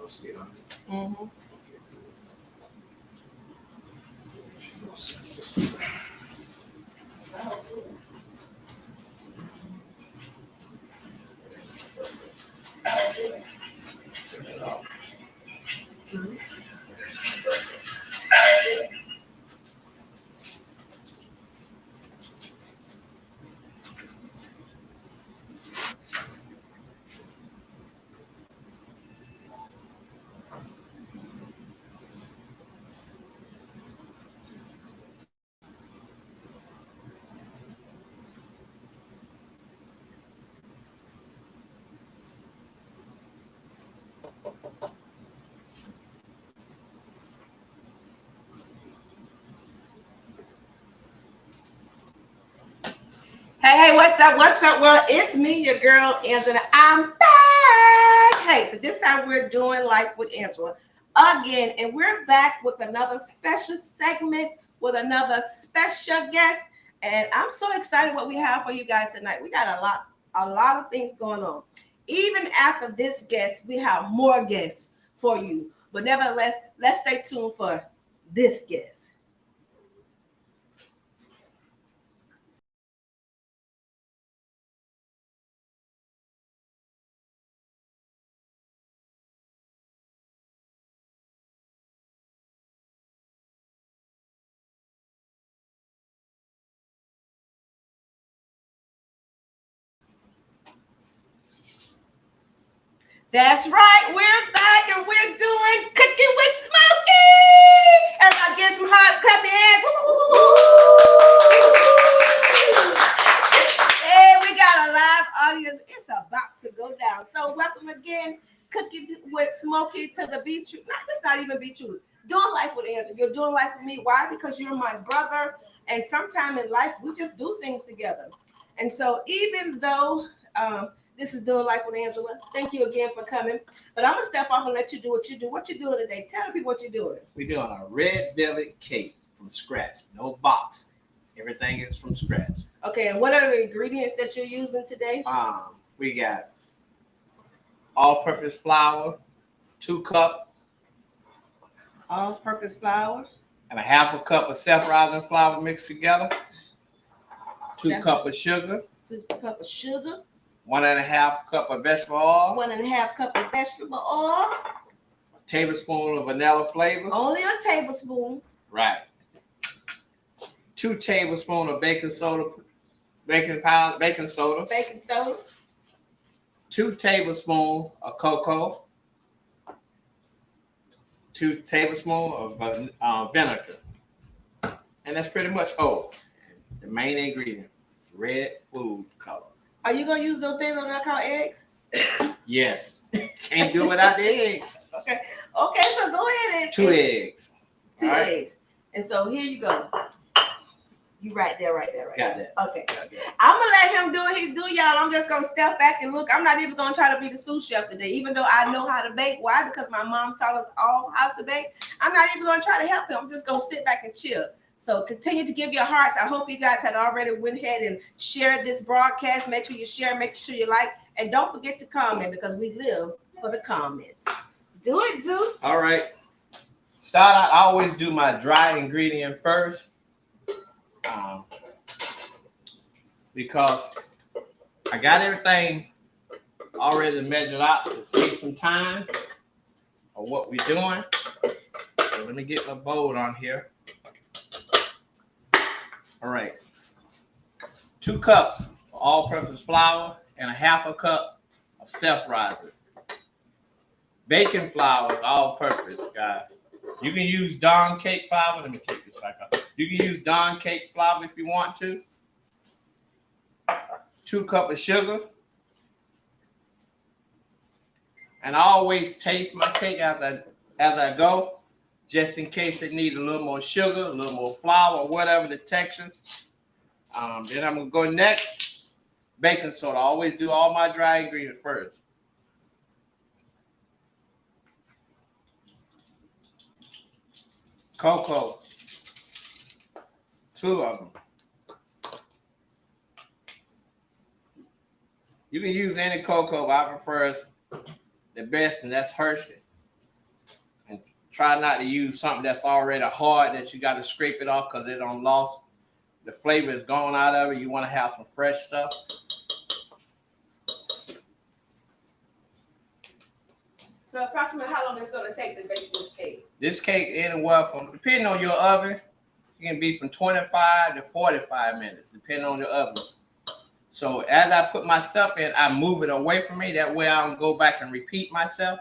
Mm-hmm. Hey, what's up? What's up, world? It's me, your girl, Angela. I'm back. Hey, so this time we're doing Life with Angela again, and we're back with another special segment with another special guest. And I'm so excited what we have for you guys tonight. We got a lot of things going on. Even after this guest, we have more guests for you. But nevertheless, let's stay tuned for this guest. That's right, we're back and we're doing Cooking with Smokey. Everybody get some hearts, clap your hands. Hey, we got a live audience. It's about to go down. So welcome again, Cooking with Smokey to the Be True. That's not even Be True. Doing life with Andrew. You're doing life with me. Why? Because you're my brother. And sometime in life, we just do things together. And so even though this is Doing Life with Angela. Thank you again for coming. But I'm going to step off and let you do what you do. What you doing today? Tell the people what you're doing. We're doing a red velvet cake from scratch. No box. Everything is from scratch. Okay, and what are the ingredients that you're using today? We got all-purpose flour, 2 cups. All-purpose flour. And a half a cup of self-rising flour mixed together. 2 cups of sugar. 2 cups of sugar. 1.5 cup of vegetable oil. 1.5 cup of vegetable oil. A tablespoon of vanilla flavor. Only a tablespoon. Right. 2 tablespoons of baking soda. Baking soda. 2 tablespoons of cocoa. 2 tablespoons of vinegar. And that's pretty much the main ingredient, red food color. Are you going to use those things on there called eggs? Yes. Can't do it without the eggs. Okay, so go ahead and... 2 eggs. 2 eggs. And so here you go. You right there. Got that. Okay. I'm going to let him do what he do, y'all. I'm just going to step back and look. I'm not even going to try to be the sous chef today, even though I know how to bake. Why? Because my mom taught us all how to bake. I'm not even going to try to help him. I'm just going to sit back and chill. So continue to give your hearts. I hope you guys had already went ahead and shared this broadcast. Make sure you share, make sure you like, and don't forget to comment because we live for the comments. Do it, dude. All right. I always do my dry ingredient first because I got everything already measured out to save some time of what we're doing. So let me get my bowl on here. All right, 2 cups of all-purpose flour and a half a cup of self-rising. Baking flour is all-purpose, guys. You can use Dawn cake flour. Let me take this back up. You can use Dawn cake flour if you want to. 2 cups of sugar. And I always taste my cake as I go, just in case it needs a little more sugar, a little more flour, or whatever the texture. Then I'm going to go next, baking soda. I always do all my dry ingredients first. Cocoa, 2 of them. You can use any cocoa, but I prefer the best, and that's Hershey. Try not to use something that's already hard that you got to scrape it off because it done lost. The flavor is gone out of it. You want to have some fresh stuff. So approximately how long is it going to take to bake this cake? This cake anywhere from, depending on your oven, it can be from 25 to 45 minutes, depending on the oven. So as I put my stuff in, I move it away from me. That way I don't go back and repeat myself.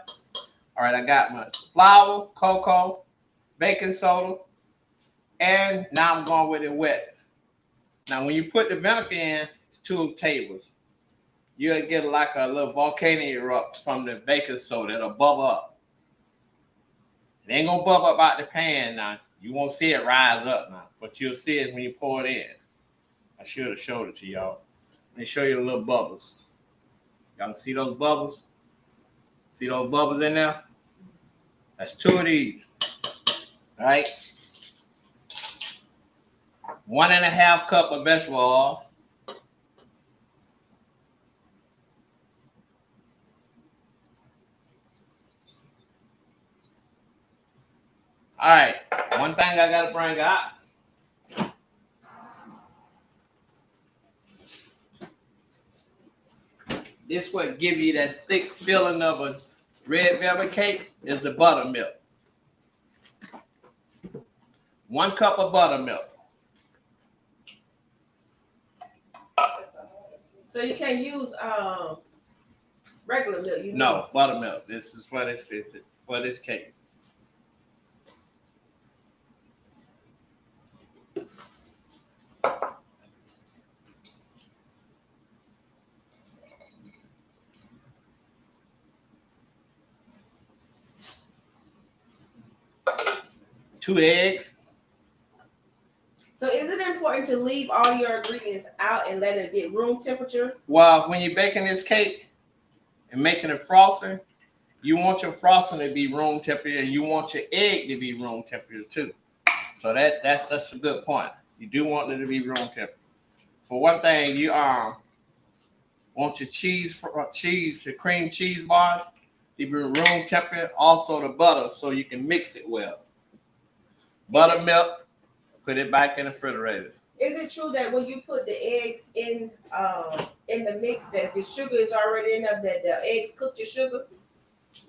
All right, I got my flour, cocoa, baking soda, and now I'm going with the wet. Now when you put the vinegar in, it's 2 tables. You'll get like a little volcano erupt from the baking soda. It'll bubble up. It ain't gonna bubble up out the pan now. You won't see it rise up now, but you'll see it when you pour it in. I should have showed it to y'all. Let me show you the little bubbles. Y'all see those bubbles? See those bubbles in there? That's 2 of these. All right. 1.5 cup of vegetable oil. All right, one thing I gotta bring out. This what give you that thick feeling of a red velvet cake is the buttermilk. 1 cup of buttermilk. So you can't use regular milk. No, buttermilk. This is for this cake. Two eggs. So is it important to leave all your ingredients out and let it get room temperature? Well, when you're baking this cake and making it frosting, you want your frosting to be room temperature and you want your egg to be room temperature too. So that's a good point. You do want it to be room temperature. For one thing, you want your your cream cheese bar to be room temperature, also the butter so you can mix it well. Buttermilk, put it back in the refrigerator. Is it true that when you put the eggs in the mix, that if the sugar is already in there, that the eggs cook the sugar?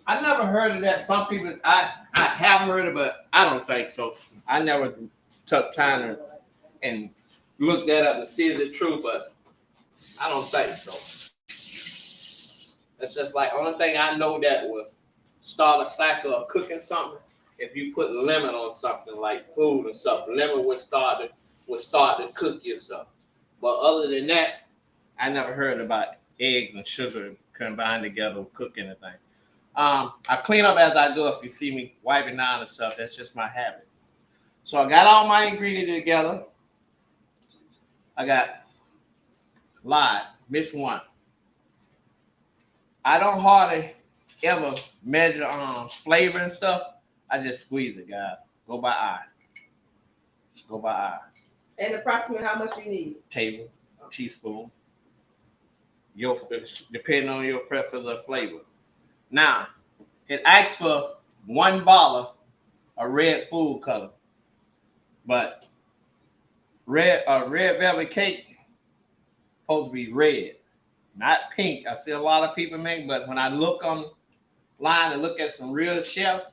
I never heard of that. Some people, I have heard of it, but I don't think so. I never took time and looked that up to see is it true, but I don't think so. That's just like only thing I know that will start a cycle of cooking something. If you put lemon on something like food and stuff, lemon would start to cook your stuff. But other than that, I never heard about eggs and sugar combined together to cook anything. I clean up as I go. If you see me wiping down and stuff, that's just my habit. So I got all my ingredients together. I got lye, miss one. I don't hardly ever measure flavor and stuff. I just squeeze it, guys. Go by eye. Just go by eye. And approximately how much you need? Table, teaspoon. Depending on your preference of flavor. Now, it asks for 1 bottle of red food color. But red velvet cake supposed to be red, not pink. I see a lot of people make, but when I look online and look at some real chefs,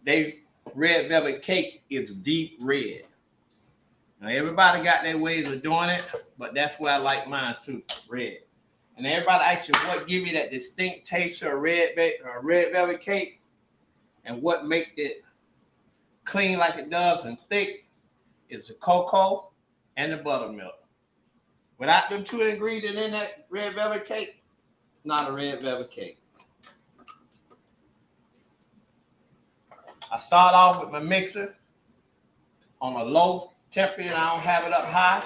they red velvet cake is deep red. Now everybody got their ways of doing it, but that's why I like mine too, red. And everybody asks you what give you that distinct taste of red velvet cake, and what make it clean like it does and thick is the cocoa and the buttermilk. Without them 2 ingredients in that red velvet cake, it's not a red velvet cake. I start off with my mixer on a low temperature. I don't have it up high.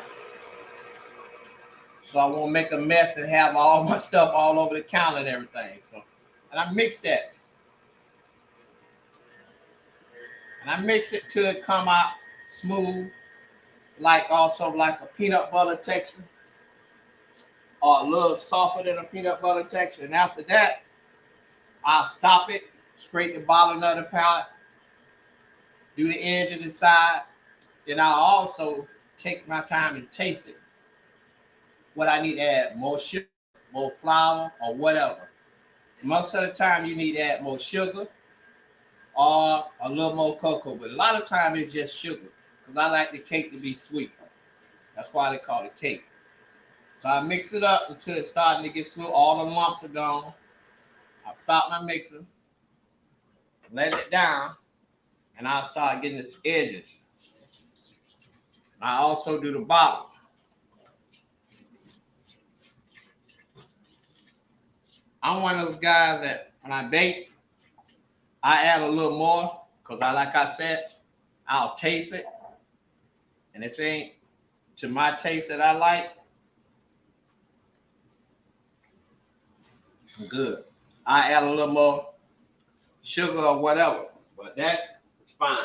So I won't make a mess and have all my stuff all over the counter and everything. And I mix that. And I mix it till it come out smooth, also like a peanut butter texture, or a little softer than a peanut butter texture. And after that, I'll stop it, scrape the bottom of the pot, do the edge of the side. Then I'll also take my time and taste it. What I need to add, more sugar, more flour, or whatever. Most of the time you need to add more sugar or a little more cocoa, but a lot of time it's just sugar because I like the cake to be sweet. That's why they call it cake. So I mix it up until it's starting to get through. All the lumps are gone. I'll stop my mixer, let it down, and I'll start getting its edges. I also do the bottom. I'm one of those guys that when I bake, I add a little more because like I said, I'll taste it. And if it ain't to my taste that I like, I'm good. I add a little more sugar or whatever, but that's fine.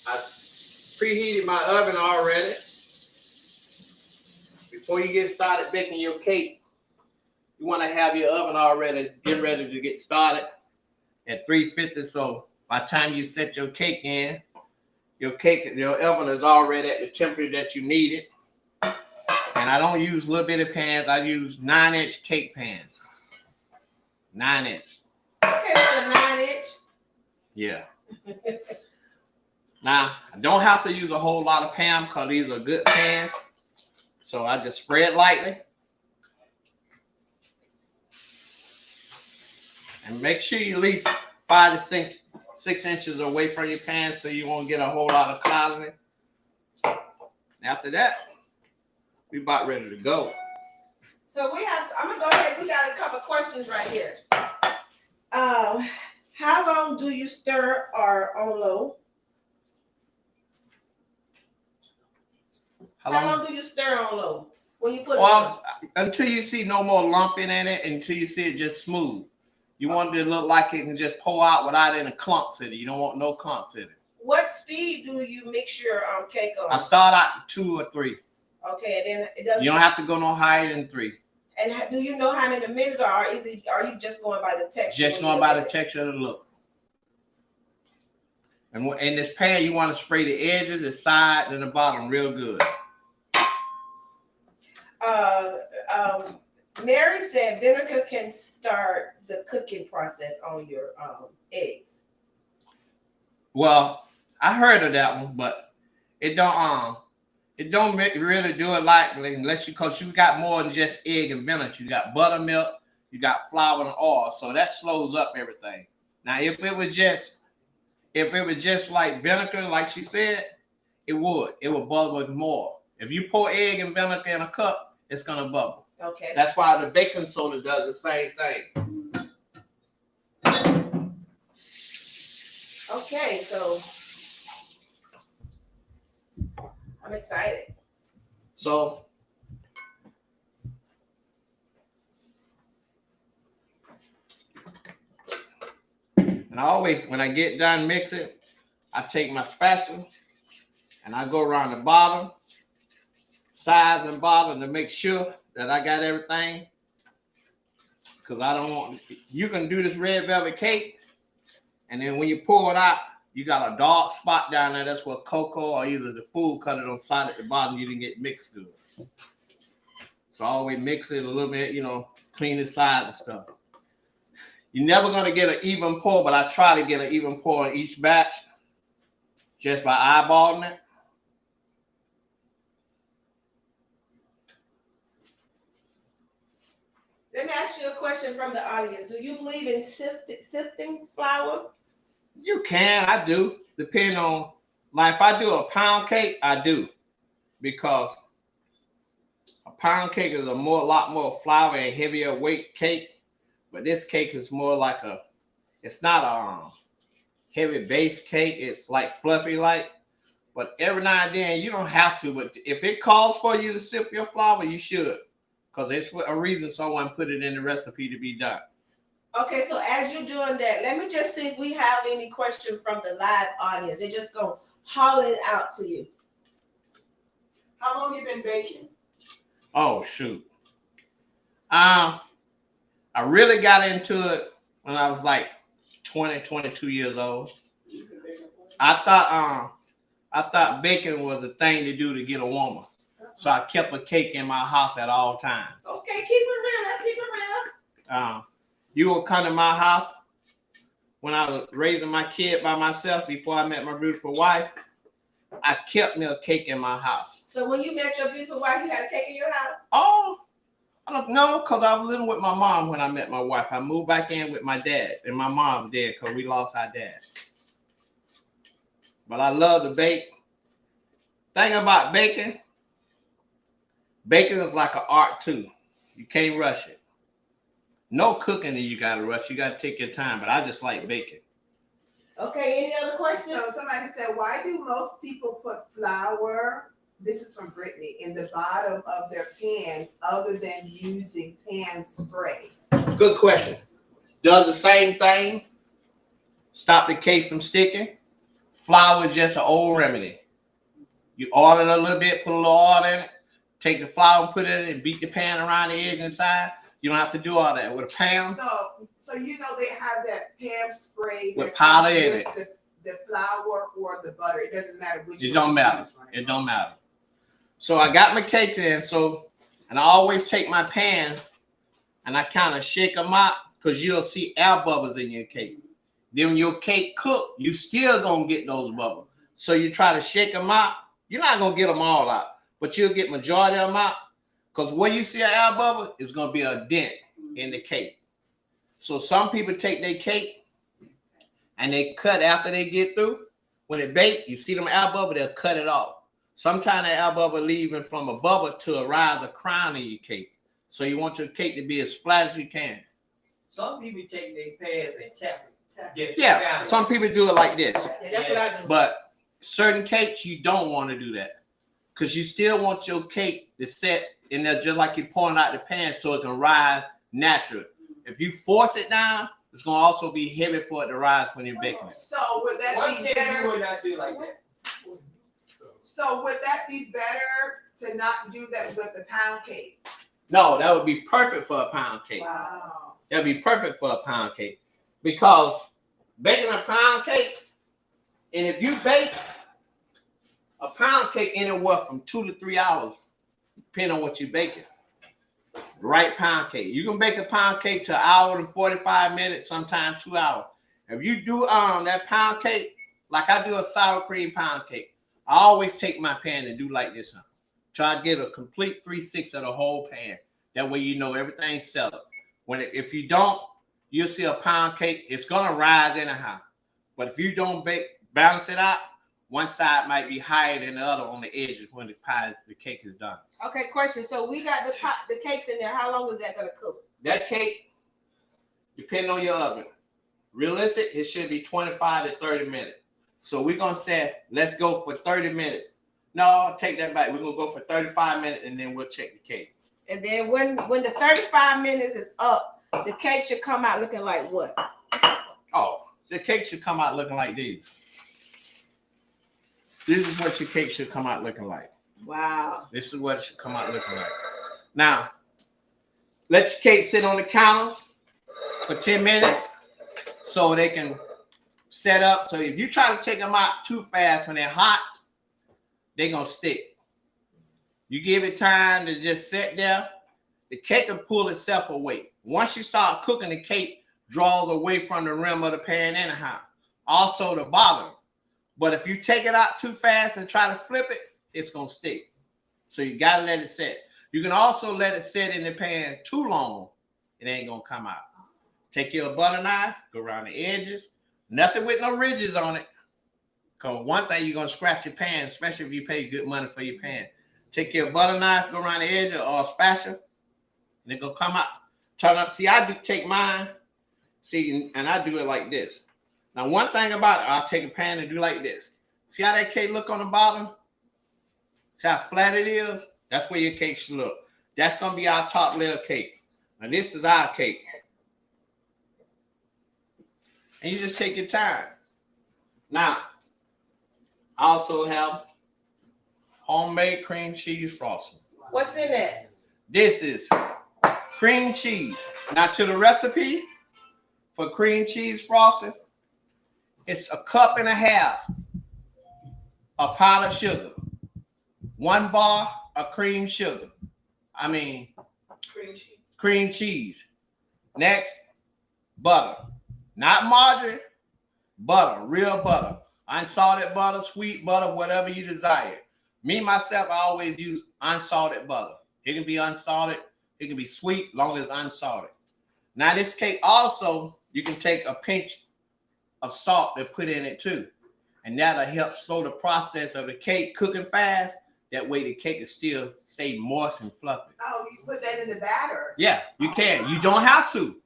I preheated my oven already. Before you get started baking your cake, you want to have your oven already, get ready to get started at 350. So by the time you set your cake in, your oven is already at the temperature that you need it. And I don't use little bitty pans. I use 9-inch cake pans. 9-inch. Okay, for the 9-inch. Yeah. Now, I don't have to use a whole lot of pan because these are good pans. So I just spread lightly. And make sure you at least 5 to 6 inches away from your pan so you won't get a whole lot of cloud in it. After that, we about ready to go. So I'm gonna go ahead. We got a couple questions right here. How long do you stir or on low? How long do you stir on low when you put it on? Until you see no more lumping in it, until you see it just smooth. You want it to look like it can just pour out without any clumps in it. You don't want no clumps in it. What speed do you mix your cake on? I start out 2 or 3. Okay, and then it doesn't. You don't have to go no higher than 3. And do you know how many minutes are you just going by the texture? Just going by the texture of the look. And in this pan, you want to spray the edges, the side, and the bottom real good. Mary said vinegar can start the cooking process on your eggs. Well, I heard of that one, but it don't really do it like unless because you got more than just egg and vinegar. You got buttermilk, you got flour and oil, so that slows up everything. Now, if it was just like vinegar, like she said, it would bubble more. If you pour egg and vinegar in a cup, it's gonna bubble. Okay. That's why the baking soda does the same thing. Okay, so I'm excited. So and I always, when I get done mixing, I take my spatula and I go around the bottom, sides and bottom to make sure that I got everything. Because I don't want, you can do this red velvet cake, and then when you pour it out, you got a dark spot down there. That's what cocoa or either the food colored on side at the bottom, you didn't get mixed good. So I always mix it a little bit, clean the side and stuff. You're never going to get an even pour, but I try to get an even pour in each batch just by eyeballing it. Let me ask you a question from the audience. Do you believe in sifting flour? You can, I do. Depending on, like if I do a pound cake, I do. Because a pound cake is a lot more flour and heavier weight cake. But this cake is more like it's not a heavy base cake. It's like fluffy like. But every now and then, you don't have to. But if it calls for you to sift your flour, you should. Because it's a reason someone put it in the recipe to be done. Okay, so as you're doing that, let me just see if we have any question from the live audience. They're just going to holler it out to you. How long you been baking? Oh, shoot. I really got into it when I was like 20, 22 years old. I thought baking was the thing to do to get a woman. So I kept a cake in my house at all times. Okay, keep it real. Let's keep it real. You will come to my house when I was raising my kid by myself before I met my beautiful wife. I kept me a cake in my house. So when you met your beautiful wife, you had a cake in your house? Oh, I don't know, because I was living with my mom when I met my wife. I moved back in with my dad, and my mom did because we lost our dad. But I love to bake. Thing about baking is like an art too. You can't rush it. No cooking that you gotta rush. You gotta take your time. But I just like baking. Okay, any other questions? So somebody said, why do most people put flour, this is from Brittany, in the bottom of their pan other than using pan spray? Good question. Does the same thing. Stop the cake from sticking. Flour is just an old remedy. You oil it a little bit, put a little oil in it, take the flour and put it in it, and beat the pan around the edge and side. You don't have to do all that. With a pan. So you know they have that pan spray with powder in it. The flour or the butter. It doesn't matter which. It don't matter. It don't matter. So I got my cake in. And I always take my pan and I kind of shake them out because you'll see air bubbles in your cake. Then when your cake cook, you still gonna get those bubbles. So you try to shake them out. You're not gonna get them all out, but you'll get majority of them out. Because where you see an air bubble is gonna be a dent in the cake. So some people take their cake and they cut after they get through. When it bake, you see them air bubble, they'll cut it off. Sometimes the air bubble leaving from a bubble to a rise a crown in your cake. So you want your cake to be as flat as you can. Some people take their pans and tap it. Yeah, some people do it like this. Yeah, that's what I do. But certain cakes, you don't want to do that. Because you still want your cake to set in there just like you're pouring out the pan so it can rise naturally. If you force it down, it's going to also be heavy for it to rise when you're baking it. So would that be better? Would not do like that. So would that be better to not do that with the pound cake? No, that would be perfect for a pound cake. Wow. That would be perfect for a pound cake. Because baking a pound cake, and if you bake a pound cake anywhere from 2 to 3 hours, depending on what you're baking. Right pound cake. You can bake a pound cake to 1 hour and 45 minutes, sometimes 2 hours. If you do that pound cake, like I do a sour cream pound cake, I always take my pan and do like this. Try to get a complete 3/6 of the whole pan. That way you know everything's settled. If you don't, you'll see a pound cake, it's gonna rise anyhow. But if you don't balance it out, one side might be higher than the other on the edges when the cake is done. Okay, question. So we got the cakes in there. How long is that gonna cook? That cake, depending on your oven, realistic, it should be 25 to 30 minutes. So we're gonna say, let's go for 30 minutes. No, take that back. We're gonna go for 35 minutes and then we'll check the cake. And then when the 35 minutes is up, the cake should come out looking like what? Oh, the cake should come out looking like this. This is what your cake should come out looking like. Wow. This is what it should come out looking like. Now, let your cake sit on the counter for 10 minutes so they can set up. So if you try to take them out too fast when they're hot, they're going to stick. You give it time to just sit there, the cake will pull itself away. Once you start cooking, the cake draws away from the rim of the pan anyhow. Also the bottom. But if you take it out too fast and try to flip it, it's going to stick. So you got to let it set. You can also let it sit in the pan too long. It ain't going to come out. Take your butter knife, go around the edges. Nothing with no ridges on it. Because one thing, you're going to scratch your pan, especially if you pay good money for your pan. Take your butter knife, go around the edge or a spatula, and it's going to come out. Turn up. See, I do take mine. See, and I do it like this. Now, one thing about it, I'll take a pan and do like this. See how that cake look on the bottom? See how flat it is? That's where your cake should look. That's going to be our top layer cake. Now, this is our cake. And you just take your time. Now, I also have homemade cream cheese frosting. What's in that? This is Cream cheese. Now to the recipe for cream cheese frosting, it's a cup and a half of powdered sugar, 1 bar of cream sugar. I mean, Cream cheese. cream cheese. Next, butter. Not margarine, butter, real butter. Unsalted butter, sweet butter, whatever you desire. Me, myself, I always use unsalted butter. It can be unsalted, it can be sweet, long as it's unsalted. Now, this cake also, you can take a pinch of salt and put in it too. And that'll help slow the process of the cake cooking fast. That way the cake is still stay moist and fluffy. Oh, you put that in the batter. Yeah, you can. wow. You don't have to.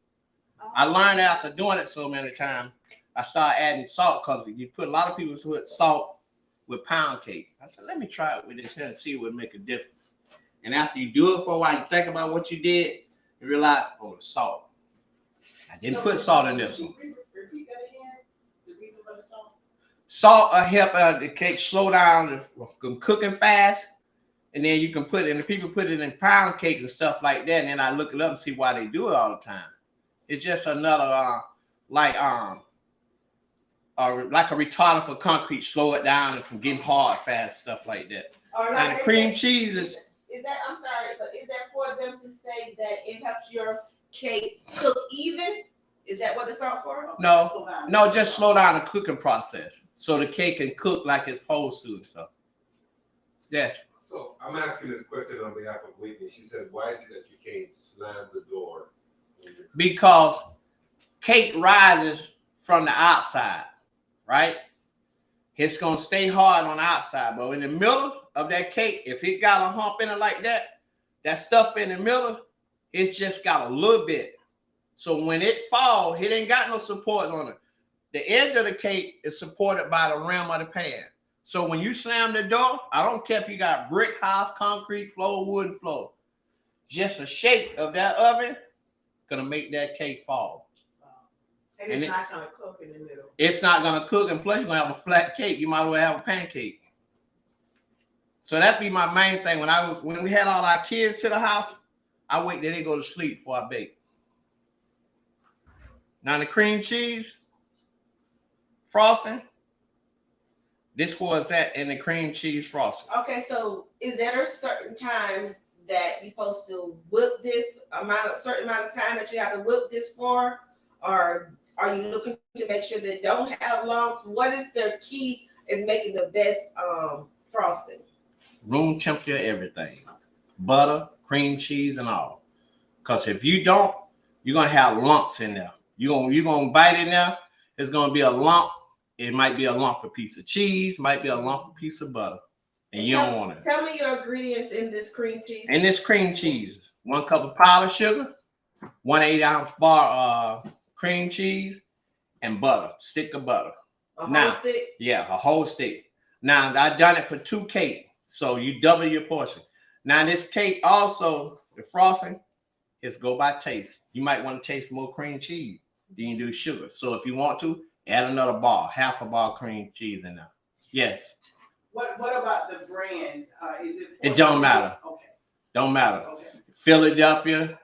Oh. I learned after doing it so many times, I started adding salt because you put a lot of people put salt with pound cake. I said, let me try it with this here and see what make a difference. And after you do it for a while, you think about what you did, you realize, oh, the salt. I didn't put salt in this one. Repeat that again. The reason for the salt. Salt will help the cake slow down from cooking fast. And then you can put it, and the people put it in pound cakes and stuff like that. And then I look it up and see why they do it all the time. It's just another, like a retarder for concrete, slow it down and from getting hard fast, stuff like that. All right. And the cream cheese is, that, I'm sorry, but is that for them to say that it helps your cake cook even? Is that what it's all for? no, just slow down the cooking process so the cake can cook like it's supposed to and stuff. Yes. So I'm asking this question on behalf of Whitney. She said, why is it that you can't slam the door? Because cake rises from the outside, right? It's going to stay hard on the outside. But in the middle of that cake, if it got a hump in it like that, that stuff in the middle, it's just got a little bit. So when it falls, it ain't got no support on it. The edge of the cake is supported by the rim of the pan. So when you slam the door, I don't care if you got brick house, concrete floor, wooden floor. Just a shake of that oven gonna make that cake fall. And it's not gonna cook in the middle. It's not gonna cook, and plus you're gonna have a flat cake. You might as well have a pancake. So that'd be my main thing. When we had all our kids to the house, I wait till they go to sleep before I bake. Now the cream cheese frosting, this was that in the cream cheese frosting. Okay, so is there a certain time that you're supposed to whip this certain amount of time that you have to whip this for? Or are you looking to make sure they don't have lumps? What is the key in making the best frosting? Room temperature, everything. Butter, cream cheese, and all. Because if you don't, you're going to have lumps in there. You're gonna bite in there, it's going to be a lump. It might be a lump of piece of cheese, might be a lump of piece of butter. And you don't want it. Tell me your ingredients in this cream cheese. In this cream cheese, 1 cup of powdered sugar, 1 8-ounce bar cream cheese, and butter, stick of butter. A whole stick? Yeah, a whole stick. Now, I done it for 2 cakes, so you double your portion. Now, this cake also, the frosting, is go by taste. You might want to taste more cream cheese than you do sugar. So if you want to, add another bar, half a bar cream cheese in there. Yes. What about the brand? Is it? It don't matter. Okay. Don't matter. Okay. Philadelphia,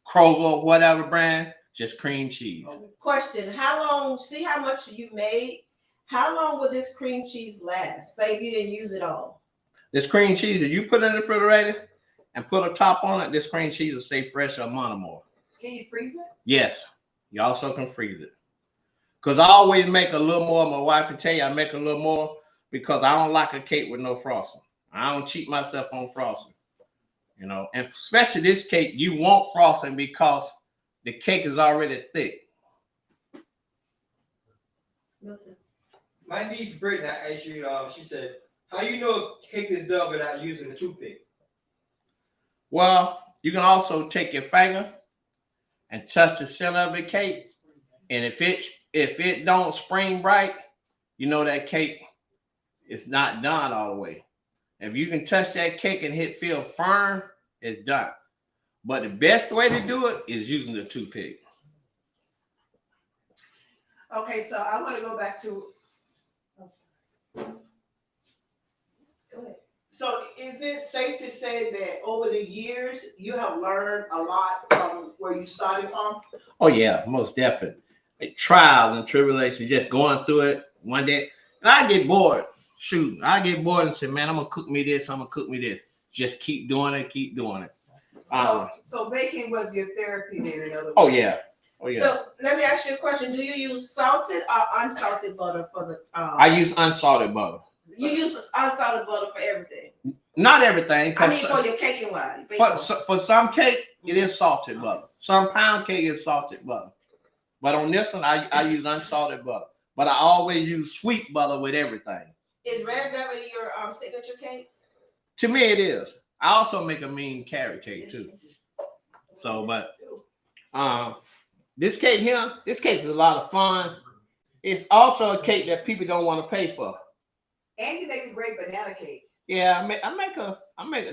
Kroger, whatever brand, just cream cheese. Okay. Question, how long, see how much you made? How long will this cream cheese last? Say if you didn't use it all. This cream cheese, if you put it in the refrigerator and put a top on it, this cream cheese will stay fresh a month or more. Can you freeze it? Yes. You also can freeze it. Because I always make a little more. My wife will tell you I make a little more because I don't like a cake with no frosting. I don't cheat myself on frosting. You know, and especially this cake, you want frosting because the cake is already thick. Milton. My niece Brittany, I asked you, she said, how you know cake is done without using a toothpick? Well, you can also take your finger and touch the center of the cake. And if it don't spring bright, you know that cake is not done all the way. If you can touch that cake and feel firm, it's done. But the best way to do it is using the toothpick. Okay, so I want to go back to. Go ahead. So is it safe to say that over the years you have learned a lot from where you started from? Oh yeah, most definitely. Like trials and tribulations, just going through it one day. And I get bored. Shoot, I get bored and say, man, I'm gonna cook me this, I'm gonna cook me this. Just keep doing it, keep doing it. So baking was your therapy then, in other words? Oh yeah. Oh yeah. So let me ask you a question. Do you use salted or unsalted butter for the I use unsalted butter. you use unsalted butter for everything? Not everything, I mean because for your cake and wine. for some cake, it is salted butter. Some pound cake is salted butter. But on this one, I use unsalted butter. But I always use sweet butter with everything. Is red velvet your signature cake? To me, it is. I also make a mean carrot cake too. So, but this cake here, this cake is a lot of fun. It's also a cake that people don't want to pay for. And you make a great banana cake. Yeah,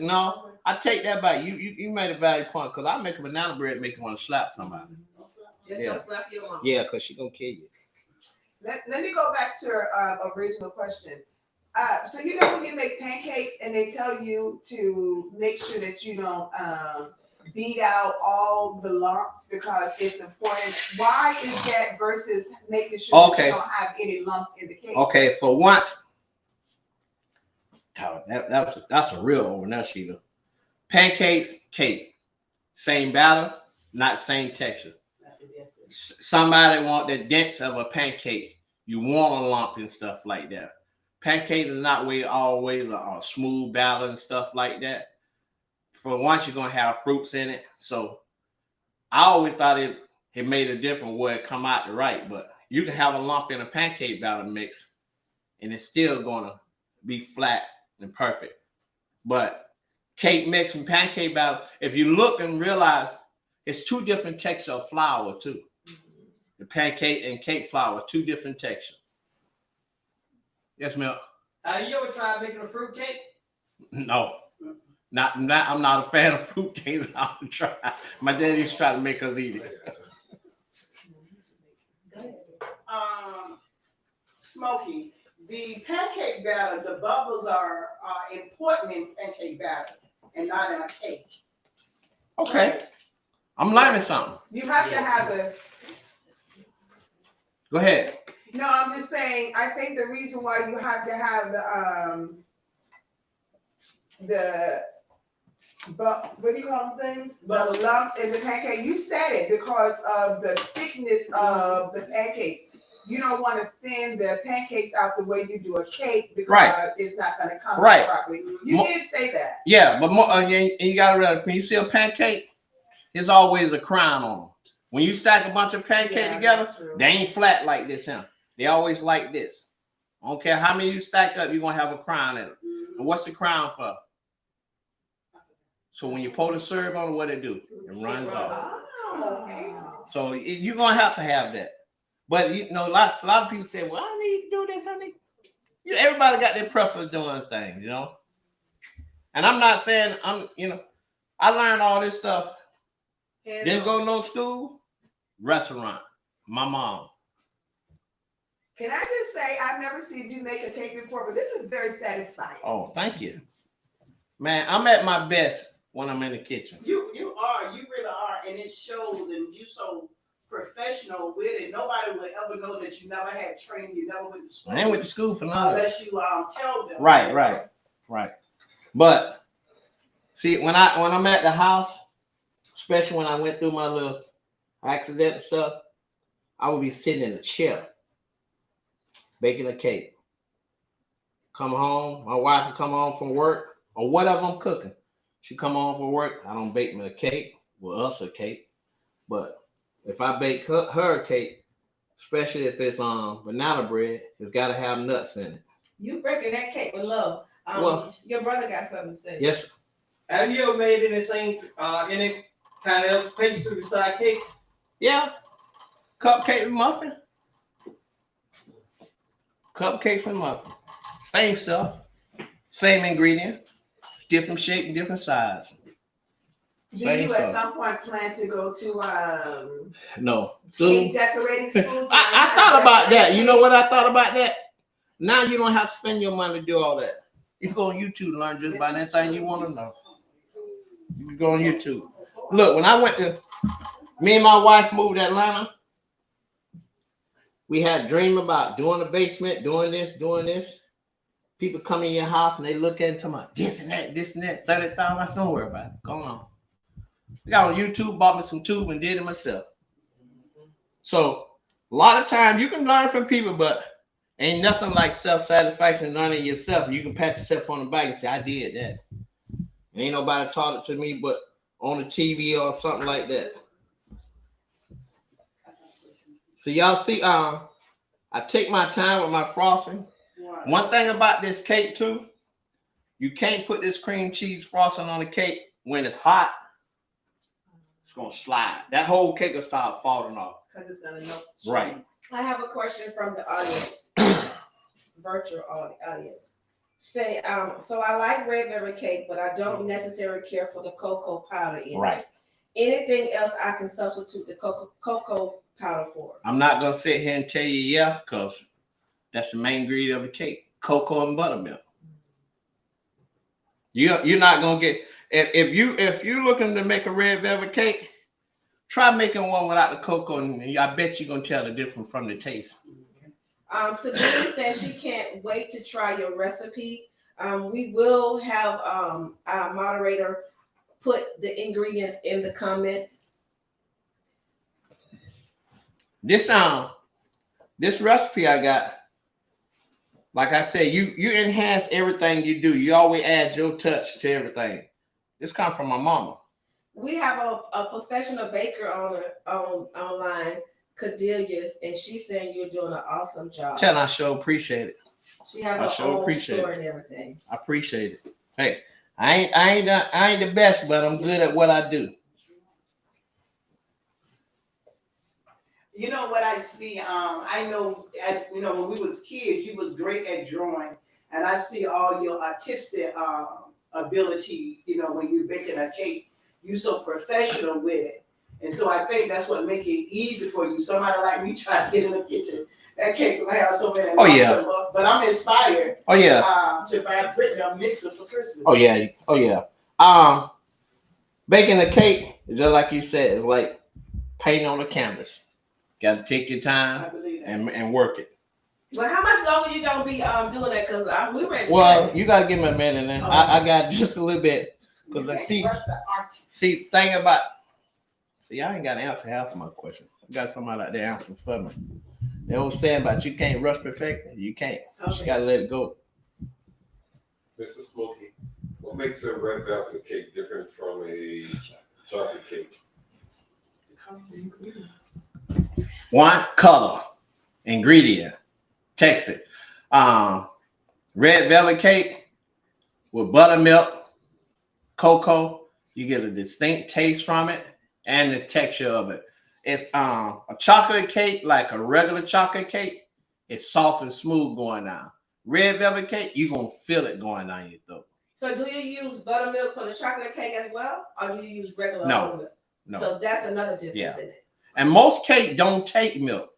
no, I take that back. You made a valid point, because I make a banana bread make you want to slap somebody. Just Yeah. don't slap your mom. Yeah, because she gonna kill you. Let me go back to our original question. So you know when you make pancakes and they tell you to make sure that you don't beat out all the lumps because it's important. Why is that versus making sure that you don't have any lumps in the cake? Okay, for once, that's a real one, that Sheila. Pancakes, cake, same batter, not same texture. Somebody want the dents of a pancake. You want a lump and stuff like that. Pancakes is not always a smooth batter and stuff like that. For once, you're gonna have fruits in it. So I always thought it made a difference where it come out right, but you can have a lump in a pancake batter mix, and it's still gonna be flat and perfect. But cake mix and pancake batter, if you look and realize it's two different textures of flour too. The pancake and cake flour, two different textures. Yes, ma'am. You ever tried making a fruit cake? No. Not, I'm not a fan of fruit cakes. I'll try. My daddy used to try to make us eat it. Smokey, the pancake batter, the bubbles are important in pancake batter and not in a cake. Okay. I'm learning something. You have to have the. Go ahead. No, I'm just saying. I think the reason why you have to have but what do you call them things? The lumps in the pancake. You said it because of the thickness of the pancakes. You don't want to thin the pancakes out the way you do a cake because it's not going to come out properly. You did say that. Yeah, but you got to realize when you see a pancake, there's always a crown on them. When you stack a bunch of pancakes together, they ain't flat like this, huh? They always like this. I don't care how many you stack up, you're going to have a crown in it. And what's the crown for? So when you pour the syrup on it, what it do? It runs off. Oh, okay. So you're going to have that. But, you know, a lot of people say, well, I need to do this. Everybody got their preference doing things, you know. And I'm not saying I learned all this stuff. Didn't go to no school. Restaurant. My mom. Can I just say, I've never seen you make a cake before, but this is very satisfying. Oh, thank you. Man, I'm at my best when I'm in the kitchen. You really are, and it shows, and you so professional with it. Nobody will ever know that you never had training, you never went to school. I ain't went to school for nothing. Unless you tell them. Right. But see, when I'm at the house, especially when I went through my little accident and stuff, I would be sitting in a chair, baking a cake. Come home, my wife would come home from work or whatever I'm cooking. She come home from work, I don't bake me a cake, well, us a cake. But if I bake her a cake, especially if it's banana bread, it's got to have nuts in it. You breaking that cake with love. Your brother got something to say. Yes, sir. Have you ever made any kind of pastry beside cakes? Yeah. Cupcake and muffin. Cupcakes and muffin. Same stuff. Same ingredient. Different shape and different size. Do you at some point plan to go to No. cake decorating school? I thought about that. You know what I thought about that? Now you don't have to spend your money to do all that. You can go on YouTube and learn just about anything you want to know. You can go on YouTube. Look, when I went to, me and my wife moved to Atlanta, we had a dream about doing the basement, doing this. People come in your house and they look at it and tell me this and that, 30,000. I said, don't worry about it. Go on. I got on YouTube, bought me some tube and did it myself. So a lot of times you can learn from people, but ain't nothing like self-satisfaction learning yourself. You can pat yourself on the back and say, I did that. Ain't nobody taught it to me but on the TV or something like that. So y'all see, I take my time with my frosting. One thing about this cake too, you can't put this cream cheese frosting on the cake when it's hot. It's gonna slide. That whole cake will start falling off. Because it's gonna melt. Right. I have a question from the audience, virtual audience. Say, so I like red velvet cake, but I don't necessarily care for the cocoa powder in Right. it. Anything else I can substitute the cocoa powder for? I'm not gonna sit here and tell you yeah, because that's the main ingredient of the cake: cocoa and buttermilk. You're not gonna get if you're looking to make a red velvet cake, try making one without the cocoa, and I bet you're gonna tell the difference from the taste. Sabine says she can't wait to try your recipe. We will have our moderator put the ingredients in the comments. This recipe I got, like I said, you enhance everything you do. You always add your touch to everything. This comes from my mama. We have a professional baker online, Cordelia, and she's saying you're doing an awesome job. Tell her I sure appreciate it. She have I her sure own appreciate store it. and everything. I appreciate it. Hey, I ain't the best, but I'm good at what I do. You know what I see? I know, as you know, when we was kids, you was great at drawing, and I see all your artistic ability. You know, when you're baking a cake, you so professional with it, and so I think that's what make it easy for you. Somebody like me try to get in the kitchen, that cake will have so many. Oh yeah. But I'm inspired. Oh yeah. To buy Brittany a mixer for Christmas. Oh yeah. Oh yeah. Baking a cake, just like you said, is like painting on a canvas. Got to take your time and work it. Well, how much longer you gonna be doing that? Cause we ready. Well, you gotta give me a minute now. I got just a little bit because I see. Thing about. See, I ain't got to answer half of my question. I got somebody out there answering for me. They was saying about you can't rush perfection. You can't. You just gotta let it go. Mr. Smokey, what makes a red velvet cake different from a chocolate cake? One, color, ingredient, texture. Red velvet cake with buttermilk, cocoa. You get a distinct taste from it and the texture of it. If a chocolate cake, like a regular chocolate cake, it's soft and smooth going down. Red velvet cake, you're gonna feel it going down your throat. So do you use buttermilk for the chocolate cake as well, or do you use regular milk? No. So that's another difference in it. And most cake don't take milk.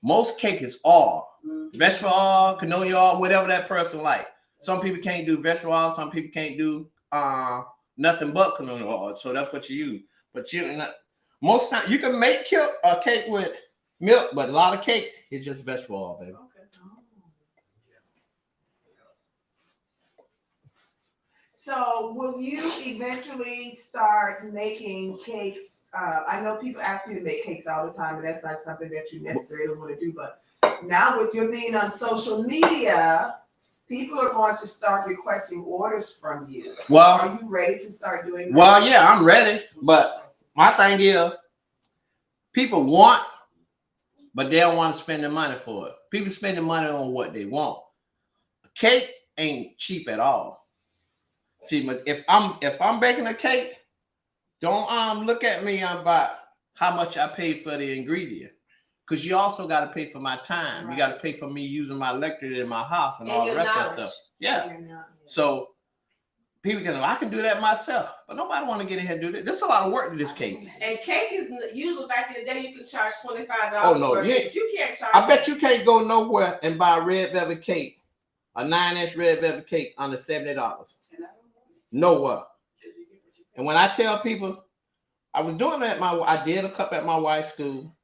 Most cake is oil. Vegetable oil, canola oil, whatever that person like. Some people can't do vegetable oil. Some people can't do nothing but canola oil. So that's what you use. But most time you can make a cake with milk, but a lot of cakes it's just vegetable oil, baby. Okay. So will you eventually start making cakes? I know people ask me to make cakes all the time, but that's not something that you necessarily want to do. But now with your being on social media, people are going to start requesting orders from you. So Well, are you ready to start doing that? Well, yeah, I'm ready. But my thing is, people want, but they don't want to spend the money for it. People spend the money on what they want. A cake ain't cheap at all. See, but if I'm baking a cake, don't look at me about how much I paid for the ingredient, because you also got to pay for my time. Right. You got to pay for me using my electric in my house and And all the your rest of that knowledge. stuff. Yeah. So people I can do that myself, but nobody want to get in here and do that. There's a lot of work to this cake. And cake is usually back in the day you could charge $25 Oh, no, for it. yeah. But you can't charge. I bet you can't go nowhere and buy a red velvet cake a 9-inch red velvet cake under $70. And I don't know. Nowhere. And when I tell people, I was doing that I did a cup at my wife's school.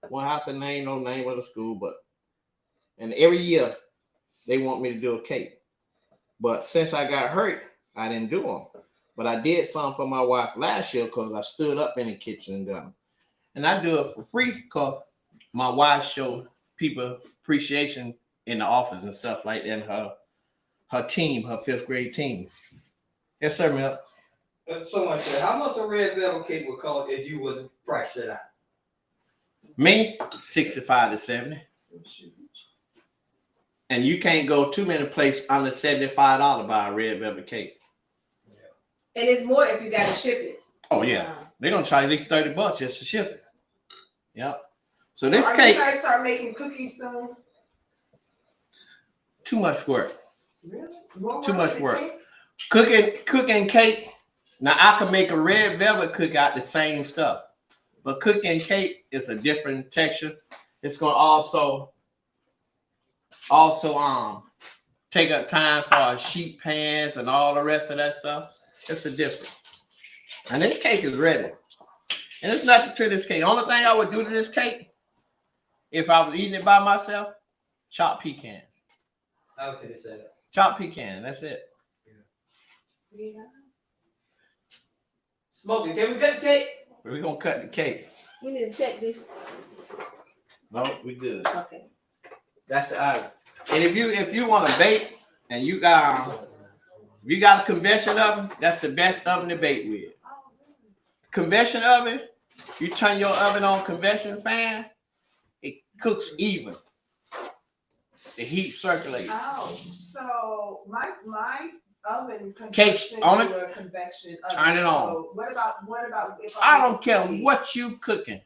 Won't have to name no name of the school, and every year they want me to do a cake. But since I got hurt, I didn't do them. But I did some for my wife last year because I stood up in the kitchen and done them. And I do it for free because my wife showed people appreciation in the office and stuff like that. And her team, her 5th grade team. Yes, sir, Milk. Someone said, how much a red velvet cake would cost if you would price it out? Me, 65 to 70. And you can't go too many places under $75 to buy a red velvet cake. And it's more if you got to ship it. Oh yeah, they're gonna charge you $30 just to ship it. Yep. So this are cake, you guys start making cookies soon? too much work. Really? More Too much than work. cake? Cooking cake. Now I can make a red velvet cookie out the same stuff, but cooking cake is a different texture. It's gonna also take up time for sheet pans and all the rest of that stuff. It's a difference. And this cake is ready. And it's nothing to this cake. Only thing I would do to this cake, if I was eating it by myself, chop pecans. I was going to say that. Chop pecan. That's it. Yeah. Smokey, can we cut the cake? We're gonna cut the cake. We need to check this. No, we good. Okay. That's the item. And if you want to bake and you got a convection oven, that's the best oven to bake with. Convection oven, you turn your oven on convection fan, it cooks even. The heat circulates. Oh, so my oven Cakes converts on into a convection oven. Turn it on. So what about if I make don't care cookies? what you cooking.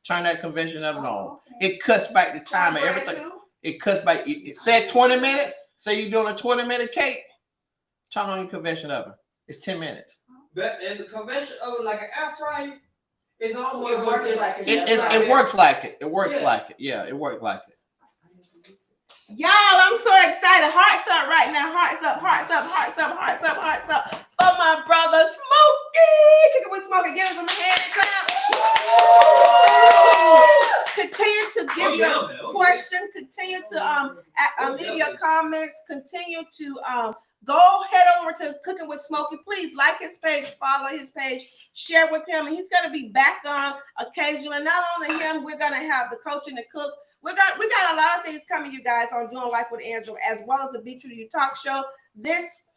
Turn that convection oven on. Oh, okay. It cuts back the time of Bread everything. too? It cuts back. It said 20 minutes. Say you're doing a 20-minute cake. Turn on your convection oven. It's 10 minutes. But in the convention oven, like an air fryer, it's almost It works like an air It fryer. works like it. It works Yeah. like it. Yeah, it works like it. Y'all, I'm so excited. Hearts up right now. Hearts up, hearts up, hearts up, hearts up, hearts up. For my brother Smokey. Kick it with Smokey. Give us some hand clap. Continue to give your question. Continue to leave your comments. Continue to go head over to Cooking with Smokey. Please like his page, follow his page, share with him. And he's going to be back on occasionally. Not only him, we're going to have the coach and the cook. We got a lot of things coming, you guys, on Doing Life with Angela, as well as the Be True to You talk show.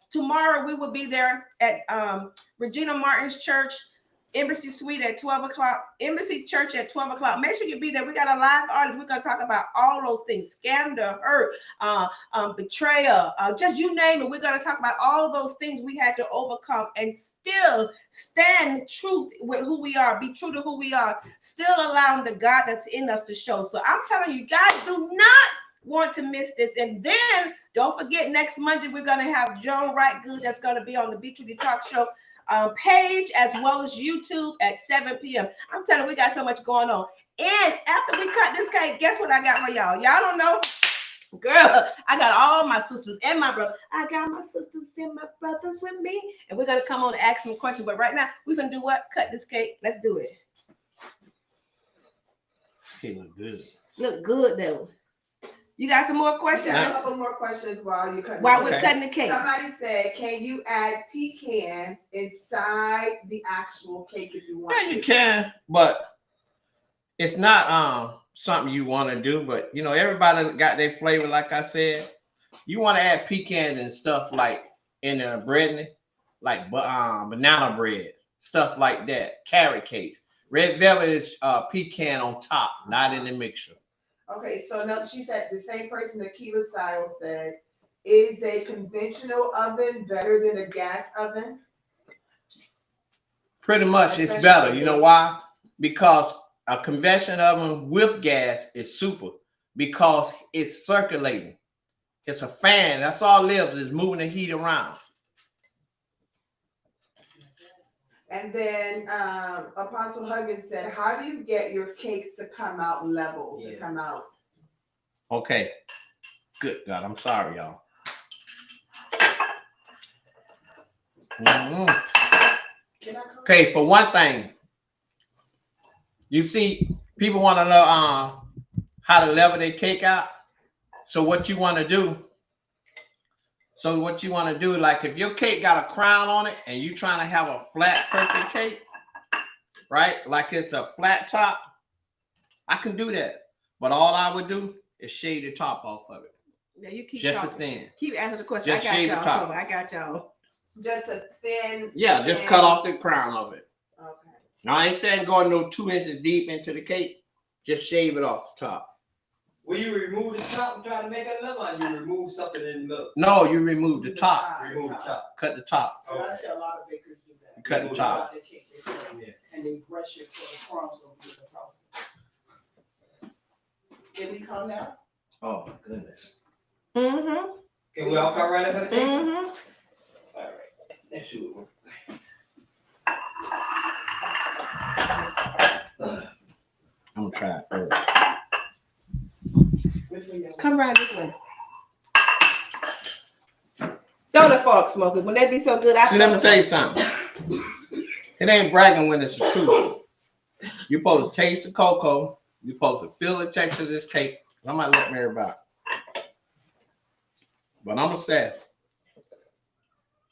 Tomorrow we will be there at Regina Martin's church, Embassy Suite at 12 o'clock, Embassy Church at 12 o'clock. Make sure you be there. We got a live artist. We're going to talk about all those things, scandal, hurt, betrayal, just you name it. We're going to talk about all of those things we had to overcome and still stand truth with who we are, be true to who we are, still allowing the God that's in us to show. So I'm telling you, guys, do not want to miss this. And then don't forget, next Monday, we're going to have Joan Wright Good that's going to be on the Be True to You talk show page, as well as YouTube at 7 p.m. I'm telling you, we got so much going on. And after we cut this cake, guess what I got for y'all? Y'all don't know? Girl, I got all my sisters and my brother. I got my sisters and my brothers with me. And we're going to come on and ask some questions. But right now, we're going to do what? Cut this cake. Let's do it. Okay, look good. Look good, though. You got some more I questions? got a couple more questions while you cut. While the we're cake. cutting the cake. Somebody said, "Can you add pecans inside the actual cake if you want?" Yeah, you can, but it's not something you want to do. But you know, everybody got their flavor. Like I said, you want to add pecans and stuff like in the bread, like banana bread, stuff like that. Carrot cakes. Red velvet is pecan on top, not in the mixture. Okay, so now she said the same person, Akila Style said, "Is a conventional oven better than a gas oven?" Pretty much, it's better. You know why? Because a convection oven with gas is super because it's circulating. It's a fan. That's all it is moving the heat around. And then Apostle Huggins said, "How do you get your cakes to come out level, to come out?" Okay. Good God. I'm sorry, y'all. Mhm. Can I come? Okay, for one thing, you see, people want to know how to level their cake out. So what you want to do? Like if your cake got a crown on it and you trying to have a flat, perfect cake, right? Like it's a flat top, I can do that. But all I would do is shave the top off of it. Yeah, you keep Just talking. a thin. Keep asking the question. Just I got shave the y'all. top. Covered. I got y'all. Just a thin. Yeah, just thin- cut off the crown of it. Okay. Now I ain't saying going no 2 inches deep into the cake. Just shave it off the top. Will you remove the top and try to make it level, or you remove something in the middle? No, you remove the top. Remove the top. Cut the top. I see a lot of bakers do that. You cut the Remove top. They cake, they cut it, and they brush it for the crumbs over the frosting. Can we come now? Oh my goodness. Mm-hmm. Can we all come right up for the cake? Mm-hmm. All right. Let's shoot. I'm gonna try it first. Which way y'all- Come right this way. Throw the fork, Smokey. When they be so good, I See, let me tell you something. It ain't bragging when it's the truth. You're supposed to taste the cocoa. You're supposed to feel the texture of this cake. I might let Mary buy. But I'm gonna say,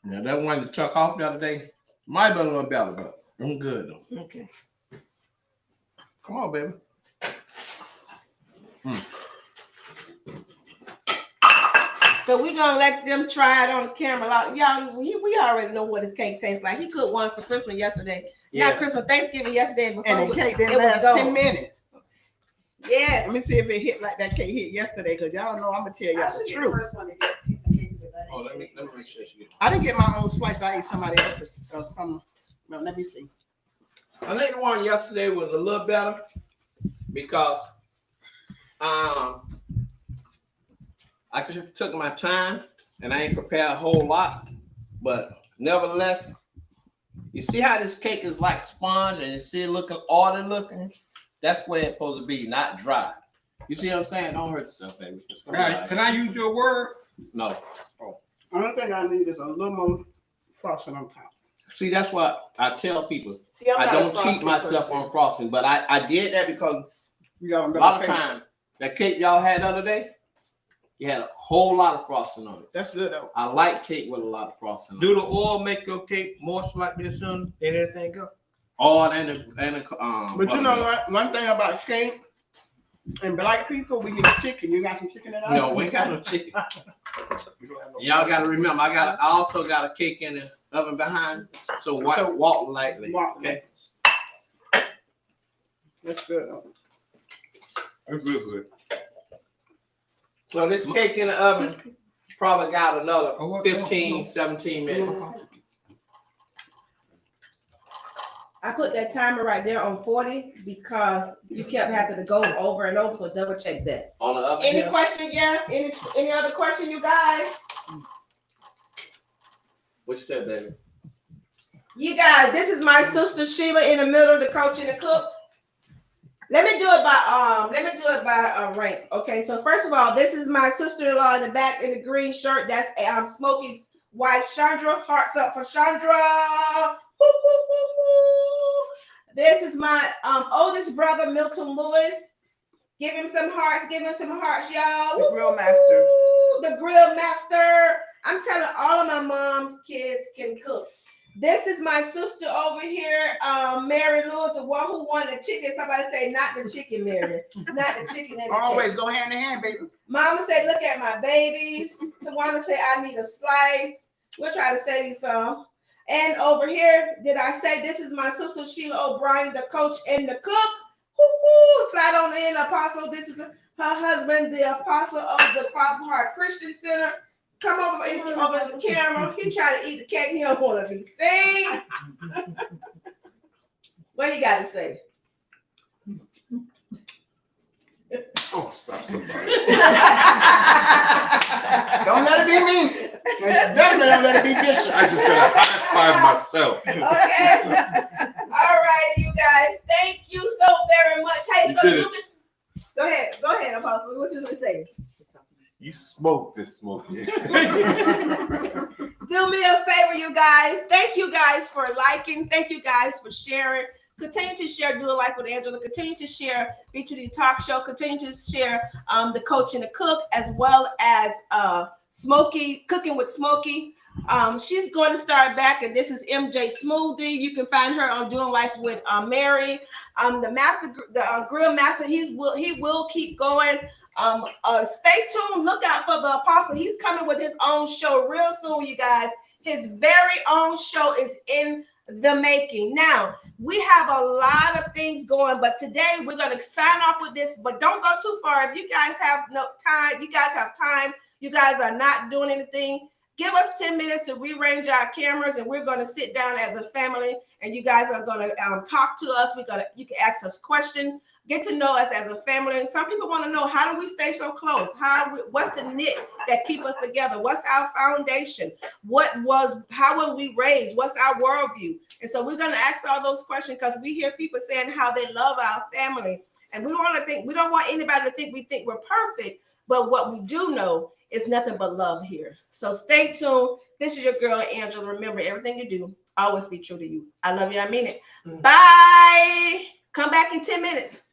now that one you took off the other day might be a little better, but I'm good though. Okay. Come on, baby. So we're gonna let them try it on the camera. Like, y'all, we already know what his cake tastes like. He cooked one for Christmas yesterday. Not Christmas, Thanksgiving yesterday. Before And the cake didn't it was last gone. 10 minutes. Yes. Let me see if it hit like that cake hit yesterday, because y'all know I'm going to tell I y'all should the be the truth. first one to get a piece of cake because I Oh, didn't let me get it. make sure she gets. I didn't get my own slice. I ate somebody else's or some. Well, let me see. I think the one yesterday was a little better because I just took my time and I ain't prepared a whole lot, but nevertheless, you see how this cake is like sponge and you see it looking ordered looking? That's where it's supposed to be, not dry. You see what I'm saying? Don't hurt yourself, baby. It's gonna be all right. Can I use your word? No. Only thing I need is a little more frosting on top. See, that's what I tell people. See, I'm I not a don't cheat frosting myself person. on frosting, but I did that because You got a lot of time, that cake y'all had the other day, you had a whole lot of frosting on it. That's good though. I like cake with a lot of frosting on Do it. the oil make your cake moist like this than anything else? All and the But you know what? One thing about cake and black people, we need chicken. You got some chicken in No, we ain't got no chicken. Y'all got to remember, I also got a cake in the oven behind, so walk lightly. Walk, Okay. That's good. It's real good. So this cake in the oven probably got another Oh, what? 15, 17 minutes. I put that timer right there on 40 because you kept having to go over and over, so double check that. On the oven. Any here. question, yes? Any other question, you guys? What you said, baby? You guys, this is my sister Sheila in the middle of the coach and the cook. Let me do it by rank. Okay, so first of all, this is my sister-in-law in the back in the green shirt. That's Smokey's wife, Chandra. Hearts up for Chandra. Woo, woo, woo, woo. This is my oldest brother, Milton Lewis. Give him some hearts. Give him some hearts, y'all. The Woo, grill woo, master. woo. The grill master. I'm telling all of my mom's kids can cook. This is my sister over here, Mary Lewis, the one who wanted the chicken. Somebody say, not the chicken, Mary. Not the chicken. In the Always cake. go hand in hand, baby. Mama said, look at my babies. Tawana said, I need a slice. We'll try to save you some. And over here, did I say this is my sister Sheila O'Brien, the coach and the cook? Woo-hoo, slide on in, Apostle. This is her husband, the apostle of the Father Heart Christian Center. Come over the camera. He trying to eat the cake. He don't want to be seen. What you got to say? Oh, stop somebody. Don't let it be me. Definitely don't let it be Bishop. I just got to high five myself. Okay. All right, you guys. Thank you so very much. Hey, You so did go ahead, Apostle. What you gonna say? You smoked this, Smokey. Do me a favor, you guys. Thank you guys for liking. Thank you guys for sharing. Continue to share Doing Life with Angela. Continue to share B2D Talk Show. Continue to share the Coach and the Cook, as well as Smokey, Cooking with Smokey. She's going to start back, and this is MJ Smoothie. You can find her on Doing Life with Mary. The master, the grill master, he will keep going. Stay tuned. Look out for the apostle. He's coming with his own show real soon, you guys. His very own show is in the making. Now, we have a lot of things going, but today we're going to sign off with this, but don't go too far. If you guys have no time, you guys have time, you guys are not doing anything, give us 10 minutes to rearrange our cameras, and we're going to sit down as a family, and you guys are going to talk to us. You can ask us questions, get to know us as a family. And some people want to know, how do we stay so close? What's the knit that keep us together? What's our foundation? How were we raised? What's our worldview? And so we're going to ask all those questions, because we hear people saying how they love our family. And we don't want anybody to think we think we're perfect, but what we do know is nothing but love here. So stay tuned. This is your girl, Angela. Remember, everything you do, always be true to you. I love you. I mean it. Bye. Come back in 10 minutes.